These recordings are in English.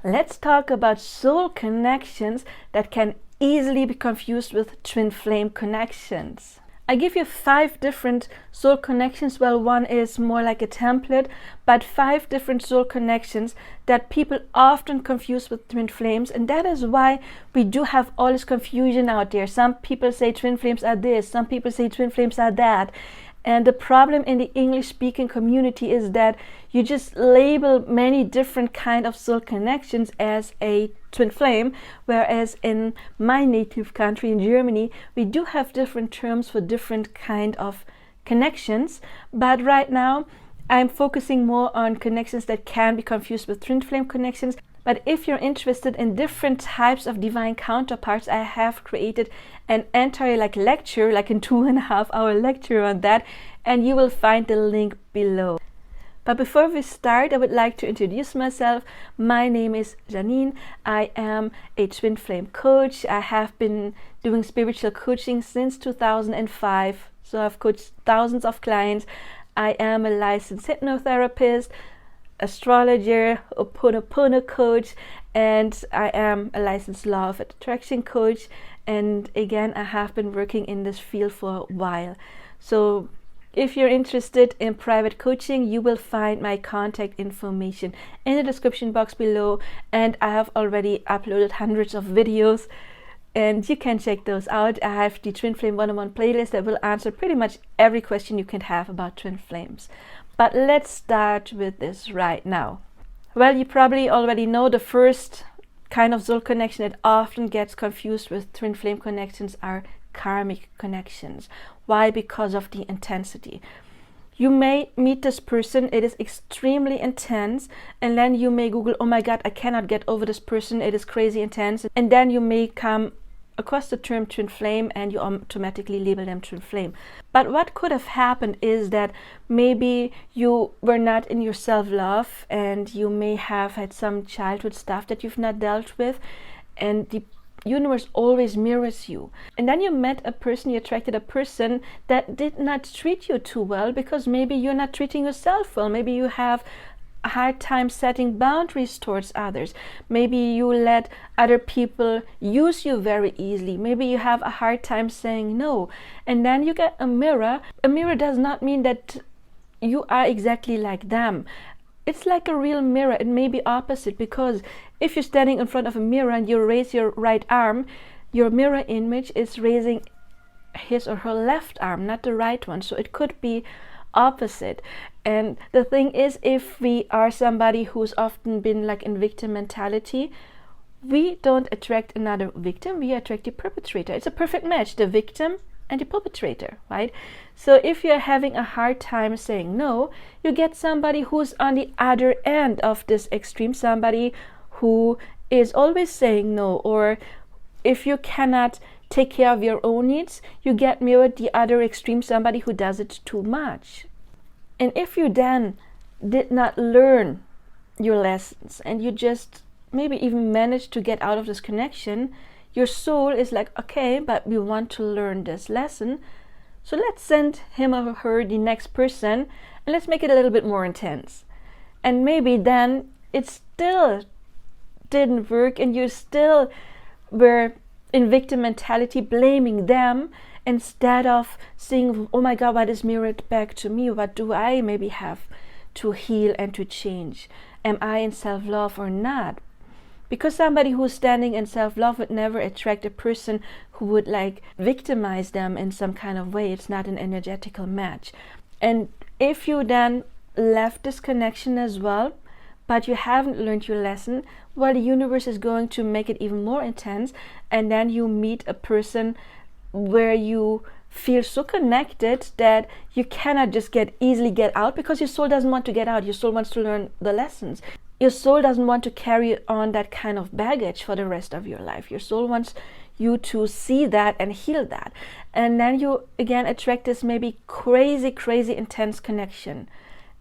Let's talk about soul connections that can easily be confused with twin flame connections. I give you 5 different soul connections. Well, one is more like a template, but 5 different soul connections that people often confuse with twin flames, and that is why we do have all this confusion out there. Some people say twin flames are this, some people say twin flames are that. And the problem in the English-speaking community is that you just label many different kind of soul connections as a twin flame, whereas in my native country, in Germany, we do have different terms for different kind of connections. But right now, I'm focusing more on connections that can be confused with twin flame connections. But if you're interested in different types of divine counterparts, I have created an entire lecture, like a 2.5-hour lecture on that, and you will find the link below. But before we start, I would like to introduce myself. My name is Janine. I am a twin flame coach. I have been doing spiritual coaching since 2005, so I've coached thousands of clients. I am a licensed hypnotherapist, astrologer, Ho'oponopono coach, and I am a licensed law of attraction coach. And again, I have been working in this field for a while. So if you're interested in private coaching, you will find my contact information in the description box below, and I have already uploaded hundreds of videos and you can check those out. I have the Twin Flame 101 playlist that will answer pretty much every question you can have about twin flames. But let's start with this right now. Well, you probably already know the first kind of soul connection that often gets confused with twin flame connections are karmic connections. Why? Because of the intensity. You may meet this person, it is extremely intense, and then you may Google, oh my god, I cannot get over this person, it is crazy intense, and then you may come across the term twin flame and you automatically label them twin flame. But what could have happened is that maybe you were not in your self-love and you may have had some childhood stuff that you've not dealt with, and the universe always mirrors you. And then you met a person, you attracted a person that did not treat you too well because maybe you're not treating yourself well. Maybe you have a hard time setting boundaries towards others. Maybe you let other people use you very easily. Maybe you have a hard time saying no. And then you get a mirror. A mirror does not mean that you are exactly like them. It's like a real mirror. It may be opposite, because if you're standing in front of a mirror and you raise your right arm, your mirror image is raising his or her left arm, not the right one. So it could be opposite. And the thing is, if we are somebody who's often been like in victim mentality, we don't attract another victim, we attract the perpetrator. It's a perfect match, the victim and the perpetrator, right? So if you're having a hard time saying no, you get somebody who's on the other end of this extreme, somebody who is always saying no. Or if you cannot take care of your own needs, you get mirrored the other extreme, somebody who does it too much. And if you then did not learn your lessons and you just maybe even managed to get out of this connection, your soul is like, okay, but we want to learn this lesson, so let's send him or her the next person and let's make it a little bit more intense. And maybe then it still didn't work and you still were in victim mentality, blaming them, instead of seeing, oh my god, what is mirrored back to me? What do I maybe have to heal and to change? Am I in self-love or not? Because somebody who's standing in self-love would never attract a person who would like victimize them in some kind of way. It's not an energetical match. And if you then left this connection as well, but you haven't learned your lesson, well, the universe is going to make it even more intense, and then you meet a person where you feel so connected that you cannot just easily get out, because your soul doesn't want to get out. Your soul wants to learn the lessons. Your soul doesn't want to carry on that kind of baggage for the rest of your life. Your soul wants you to see that and heal that. And then you again attract this maybe crazy intense connection.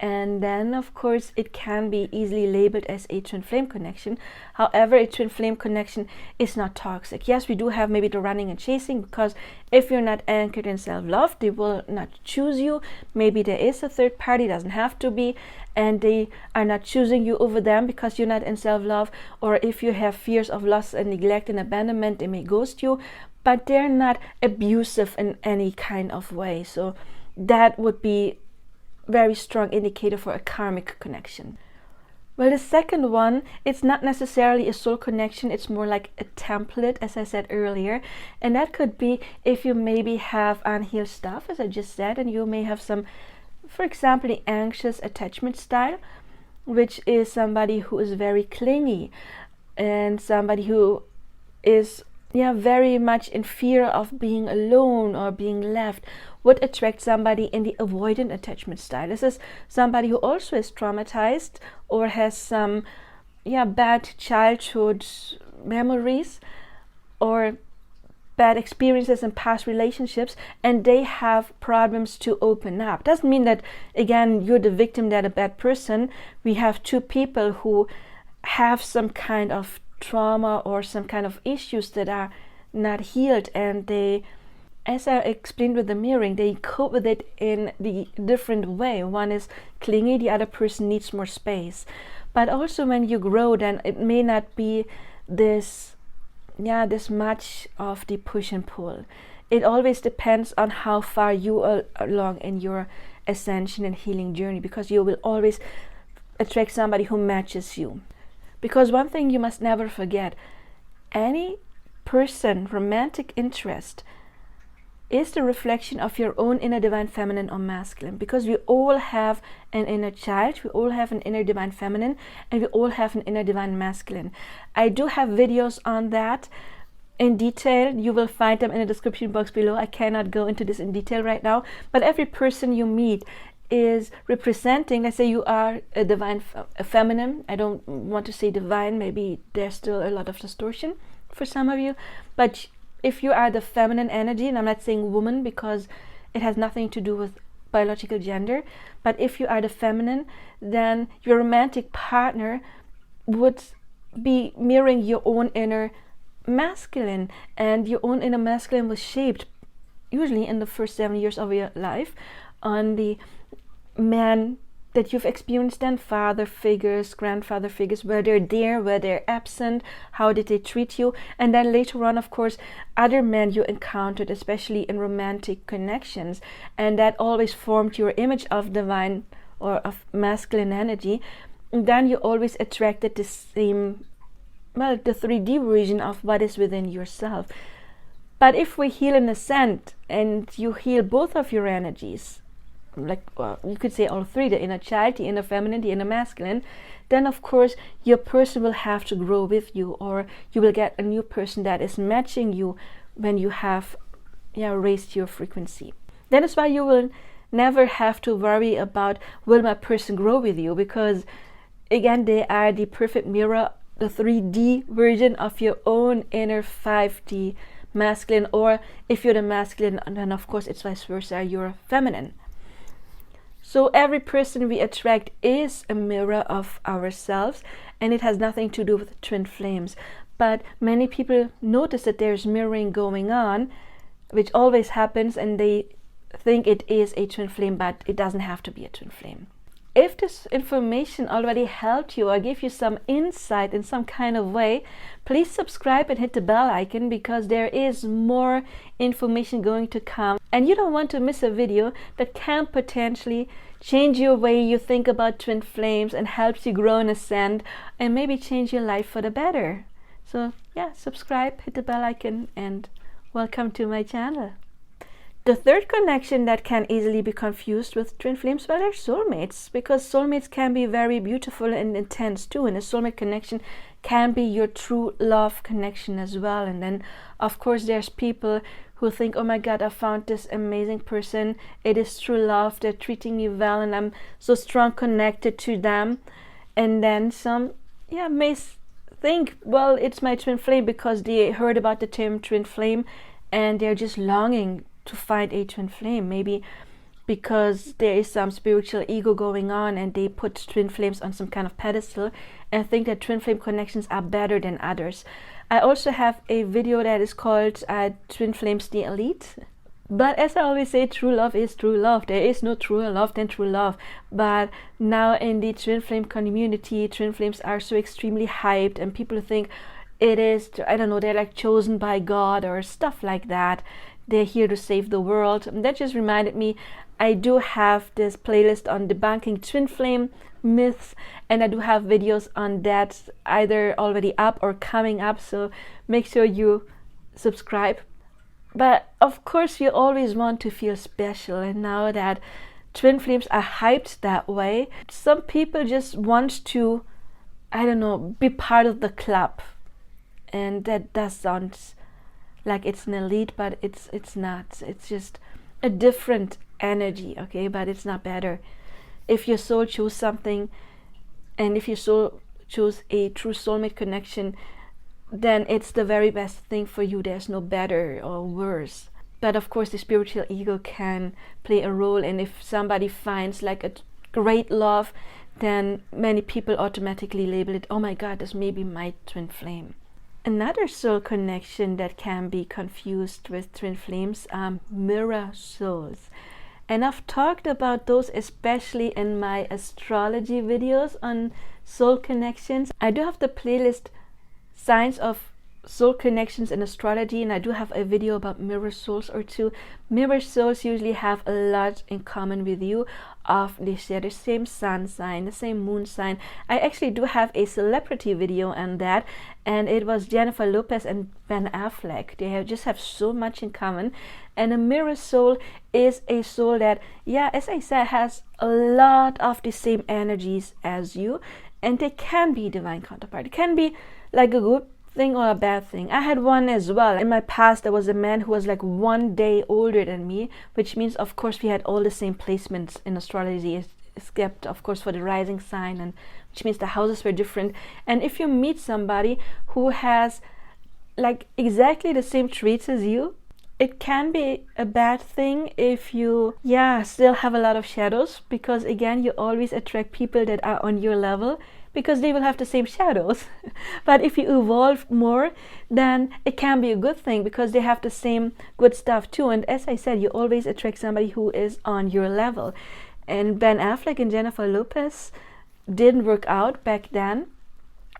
And then of course it can be easily labeled as a twin flame connection. However, a twin flame connection is not toxic. Yes, we do have maybe the running and chasing, because if you're not anchored in self-love, they will not choose you. Maybe there is a third party, doesn't have to be, and they are not choosing you over them because you're not in self-love. Or if you have fears of loss and neglect and abandonment, they may ghost you, but they're not abusive in any kind of way. So that would be very strong indicator for a karmic connection. Well, the second one, it's not necessarily a soul connection, it's more like a template, as I said earlier. And that could be if you maybe have unhealed stuff, as I just said, and you may have some, for example, the anxious attachment style, which is somebody who is very clingy and somebody who is very much in fear of being alone or being left, would attract somebody in the avoidant attachment style. This is somebody who also is traumatized or has some bad childhood memories or bad experiences in past relationships, and they have problems to open up. Doesn't mean that, again, you're the victim, they're the bad person. We have two people who have some kind of trauma or some kind of issues that are not healed, and they, as I explained with the mirroring, they cope with it in the different way. One is clingy, the other person needs more space. But also when you grow, then it may not be this much of the push and pull. It always depends on how far you are along in your ascension and healing journey, because you will always attract somebody who matches you. Because one thing you must never forget, any person, romantic interest, is the reflection of your own inner divine feminine or masculine. Because we all have an inner child, we all have an inner divine feminine, and we all have an inner divine masculine. I do have videos on that in detail. You will find them in the description box below. I cannot go into this in detail right now, but every person you meet is representing, let's say you are a divine feminine. I don't want to say divine, maybe there's still a lot of distortion for some of you, but if you are the feminine energy, and I'm not saying woman because it has nothing to do with biological gender, but if you are the feminine, then your romantic partner would be mirroring your own inner masculine, and your own inner masculine was shaped usually in the first 7 years of your life on the men that you've experienced, then father figures, grandfather figures, were they there, were they absent, how did they treat you, and then later on, of course, other men you encountered, especially in romantic connections, and that always formed your image of divine or of masculine energy. And then you always attracted the same, the 3D version of what is within yourself. But if we heal and ascend, and you heal both of your energies, like you could say all three, the inner child, the inner feminine, the inner masculine, then of course your person will have to grow with you, or you will get a new person that is matching you when you have raised your frequency. That is why you will never have to worry about will my person grow with you, because again, they are the perfect mirror, the 3D version of your own inner 5D masculine, or if you're the masculine, then of course it's vice versa, you're feminine. So every person we attract is a mirror of ourselves, and it has nothing to do with twin flames. But many people notice that there's mirroring going on, which always happens, and they think it is a twin flame, but it doesn't have to be a twin flame. If this information already helped you or gave you some insight in some kind of way, please subscribe and hit the bell icon, because there is more information going to come, and you don't want to miss a video that can potentially change your way you think about twin flames and helps you grow and ascend, and maybe change your life for the better. So subscribe, hit the bell icon, and welcome to my channel. The third connection that can easily be confused with twin flames, well, they're soulmates, because soulmates can be very beautiful and intense too, and a soulmate connection can be your true love connection as well. And then of course there's people who think, oh my god, I found this amazing person, it is true love, they're treating me well and I'm so strong connected to them. And then some may think, well, it's my twin flame, because they heard about the term twin flame and they're just longing to find a twin flame, maybe because there is some spiritual ego going on, and they put twin flames on some kind of pedestal and think that twin flame connections are better than others. I also have a video that is called Twin Flames the Elite. But as I always say, true love is true love. There is no truer love than true love. But now in the twin flame community, twin flames are so extremely hyped, and people think it is, I don't know, they're like chosen by God or stuff like that. They're here to save the world. And that just reminded me, I do have this playlist on debunking twin flame myths, and I do have videos on that either already up or coming up, so make sure you subscribe. But of course you always want to feel special, and now that twin flames are hyped that way, some people just want to, I don't know, be part of the club. And that does sound like it's an elite, but it's not. It's just a different energy, okay? But it's not better. If your soul chose something, and if your soul chose a true soulmate connection, then it's the very best thing for you. There's no better or worse. But of course the spiritual ego can play a role, and if somebody finds like a great love, then many people automatically label it, oh my god, this may be my twin flame. Another soul connection that can be confused with twin flames are mirror souls. And I've talked about those especially in my astrology videos on soul connections. I do have the playlist Signs of Soul Connections in Astrology, and I do have a video about mirror souls or two. Mirror souls usually have a lot in common with you. They share the same sun sign, the same moon sign. I actually do have a celebrity video on that, and it was Jennifer Lopez and Ben Affleck. They just have so much in common. And a mirror soul is a soul that, yeah, as I said, has a lot of the same energies as you, and they can be divine counterpart. It can be like a good thing or a bad thing. I had one as well. In my past, there was a man who was like 1 day older than me, which means of course we had all the same placements in astrology, except of course for the rising sign, and which means the houses were different. And if you meet somebody who has like exactly the same traits as you, it can be a bad thing if you still have a lot of shadows, because again you always attract people that are on your level, because they will have the same shadows. But if you evolve more, then it can be a good thing, because they have the same good stuff too. And as I said, you always attract somebody who is on your level. And Ben Affleck and Jennifer Lopez didn't work out back then,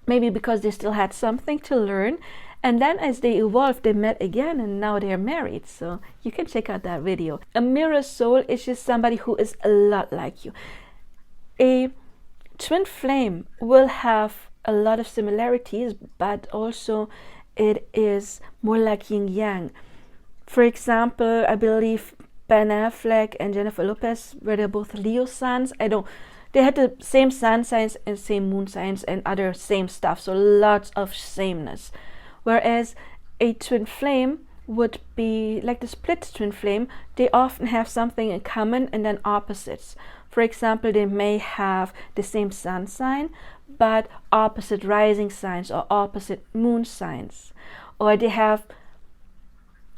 maybe because they still had something to learn. And then as they evolved, they met again, and now they're married. So you can check out that video. A mirror soul is just somebody who is a lot like you. A twin flame will have a lot of similarities, but also it is more like yin yang. For example, I believe Ben Affleck and Jennifer Lopez were they both Leo suns. They had the same sun signs and same moon signs and other same stuff, so lots of sameness. Whereas a twin flame would be like the split twin flame. They often have something in common and then opposites. For example, they may have the same sun sign, but opposite rising signs or opposite moon signs. Or they have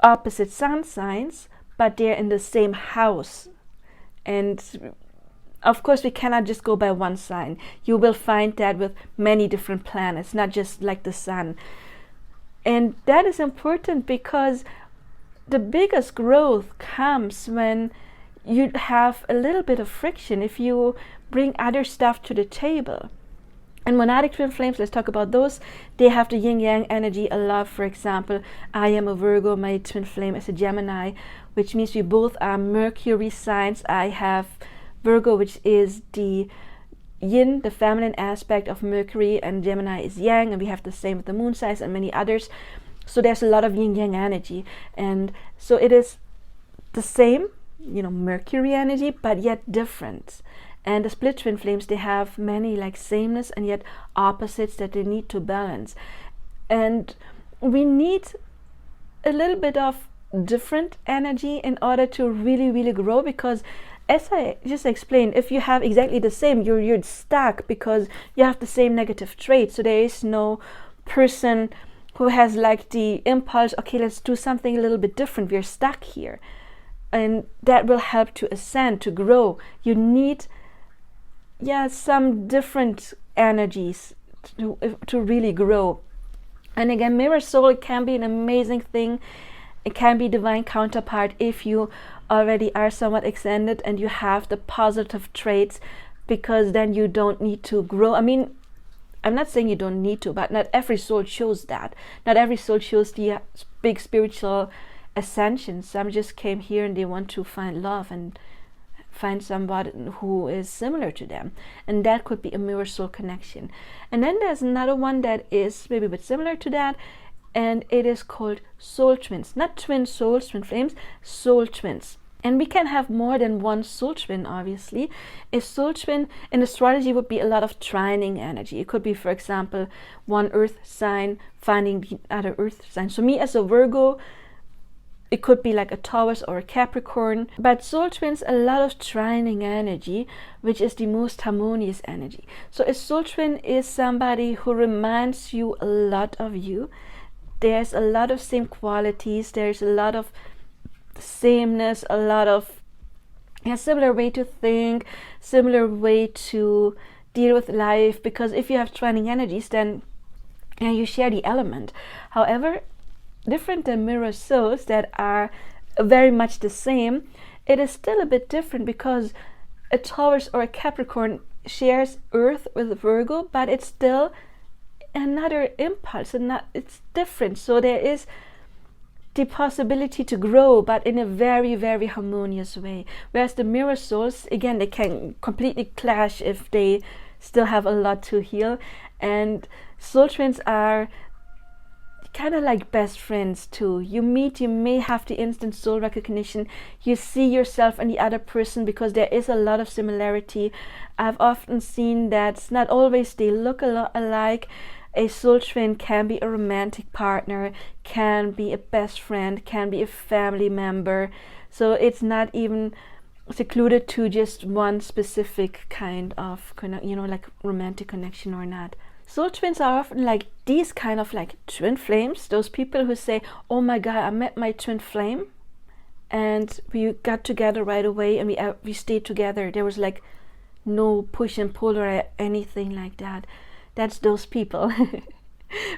opposite sun signs, but they're in the same house. And of course, we cannot just go by one sign. You will find that with many different planets, not just like the sun. And that is important, because the biggest growth comes when you have a little bit of friction, if you bring other stuff to the table. And monadic twin flames, let's talk about those. They have the yin yang energy a lot. For example, I am a Virgo, my twin flame is a Gemini, which means we both are Mercury signs. I have Virgo, which is the yin, the feminine aspect of Mercury, and Gemini is yang, and we have the same with the moon signs and many others. So there's a lot of yin yang energy, and so it is the same, Mercury energy, but yet different. And the split twin flames, they have many like sameness and yet opposites that they need to balance. And we need a little bit of different energy in order to really, really grow, because as I just explained, if you have exactly the same, you're stuck, because you have the same negative traits. So there is no person who has like the impulse, okay, let's do something a little bit different. We're stuck here. and that will help to ascend, to grow. You need some different energies to really grow. And again, mirror soul can be an amazing thing. It can be divine counterpart if you already are somewhat extended and you have the positive traits, because then you don't need to grow. I mean, I'm not saying you don't need to, but not every soul shows that. Not every soul shows the big spiritual ascension. Some just came here and they want to find love and find somebody who is similar to them, and that could be a mirror soul connection. And then there's another one that is maybe a bit similar to that, and it is called soul twins. Not twin souls, twin flames, soul twins. And we can have more than one soul twin, obviously. A soul twin in astrology would be a lot of trining energy. It could be, for example, one earth sign finding the other earth sign. So me as a Virgo, it could be like a Taurus or a Capricorn. But soul twins, a lot of trining energy, which is the most harmonious energy. So a soul twin is somebody who reminds you a lot of you. There's a lot of same qualities. There's a lot of sameness, a lot of similar way to think, similar way to deal with life. Because if you have trining energies, then you share the element. However, different than mirror souls that are very much the same, it is still a bit different, because a Taurus or a Capricorn shares earth with Virgo, but it's still another impulse, and it's different. So there is the possibility to grow, but in a very, very harmonious way. Whereas the mirror souls, again, they can completely clash if they still have a lot to heal. And soul twins are kind of like best friends too. You meet, you may have the instant soul recognition. You see yourself in the other person because there is a lot of similarity. I've often seen that not always they look a lot alike. A soul twin can be a romantic partner, can be a best friend, can be a family member. So it's not even secluded to just one specific kind of, like romantic connection or not. Soul twins are often like these kind of like twin flames. Those people who say, oh my God, I met my twin flame and we got together right away and we stayed together. There was like no push and pull or anything like that. That's those people.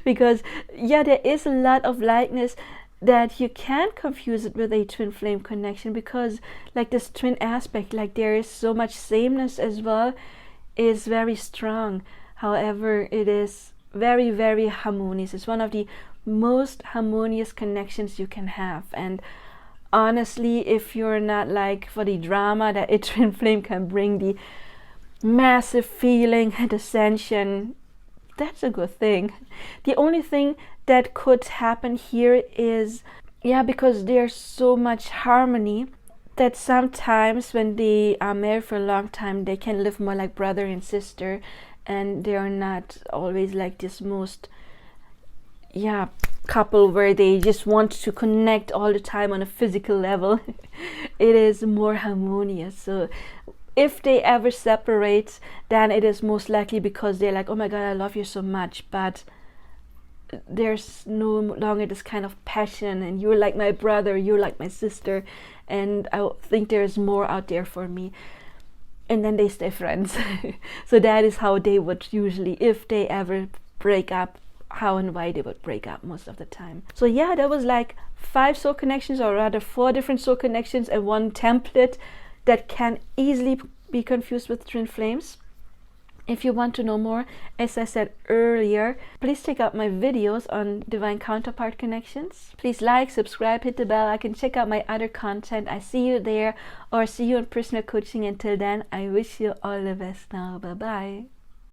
Because there is a lot of likeness that you can't confuse it with a twin flame connection, because like this twin aspect, like there is so much sameness as well, is very strong. However, it is very, very harmonious. It's one of the most harmonious connections you can have. And honestly, if you're not like for the drama that a twin flame can bring, the massive feeling and ascension, that's a good thing. The only thing that could happen here is, because there's so much harmony, that sometimes when they are married for a long time, they can live more like brother and sister, and they're not always like this most couple where they just want to connect all the time on a physical level. It is more harmonious. So if they ever separate, then it is most likely because they're like, oh my God, I love you so much, but there's no longer this kind of passion, and you're like my brother, you're like my sister, and I think there's more out there for me. And then they stay friends. So that is how they would usually, if they ever break up, how and why they would break up most of the time. So that was like 5 soul connections, or rather 4 different soul connections and one template that can easily be confused with twin flames. If you want to know more, as I said earlier, please check out my videos on Divine Counterpart connections. Please like, subscribe, hit the bell. I can check out my other content. I see you there, or see you in personal coaching. Until then, I wish you all the best now. Bye bye.